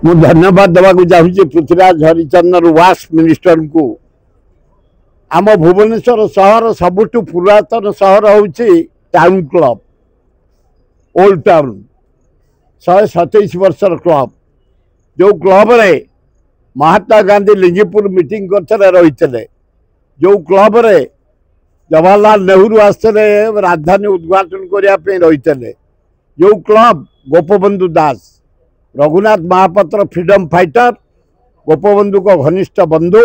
मु धन्यवाद देवाक चाहूँगी पृथ्वीराज हरिचंदन वास मिनिस्टर को। आम भुवनेश्वर सहर सबुठु पुरातन सहर होउछि टाउन क्लब ओल्ड टाउन 127 वर्षर क्लब जो क्लब रे महात्मा गांधी लिंगीपुर मीटिंग करते रही जो क्लब रे जवाहरलाल नेहरू आसते राजधानी उद्घाटन करने रही जो क्लब गोपबंधु दास रघुनाथ महापात्र फ्रीडम फाइटर गोपबंधु को घनिष्ठ बंधु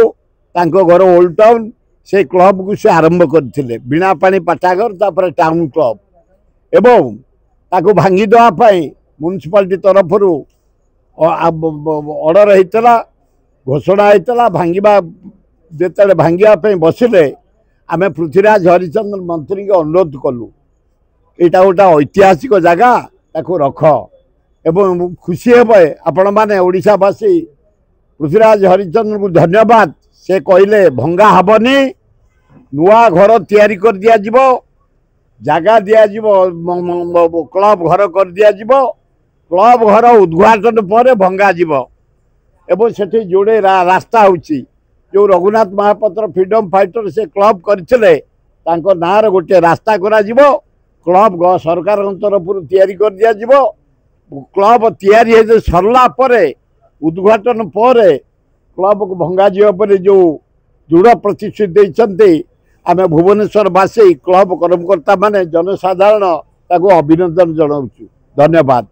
तांको घर ओल्ड टाउन से क्लब को से आरंभ करथिले बिना पानी पाठागर तापर टाउन क्लब एवं ताको भांगी देवाई म्युनिसिपालिटी तरफ ऑर्डर होता घोषणा होता भांगा जिते भांगा बसिले आम पृथ्वीराज हरिचंदन मंत्री के अनुरोध कलु यहाँ गोटे ऐतिहासिक जगह ताको रख एवं खुशी हे आपण मैंने ओडिशावासी पृथ्वीराज हरिचंदन को धन्यवाद से कहले भंगा हबनी नुआ घर तैयारी कर दिया जिवो जगह दिया जिवो क्लब घर कर दिया जिवो क्लब घर उद्घाटन पर भंगा जिवो एवं सेठी जोड़े रास्ता होची जो रघुनाथ महापात्र फ्रीडम फाइटर से क्लब करथिले तांको नार गोटे रास्ता करा जिवो क्लब सरकार तरफ तैयारी कर दिया जिवो क्लब तैयारी है सरला परे उद्घाटन पर क्लब को भंगा जीवा जो दृढ़ प्रतिश्रुति देते आम भुवनेश्वरवासी क्लब कर्मकर्ता माने जनसाधारण ताको अभिनंदन जनाऊँ। धन्यवाद।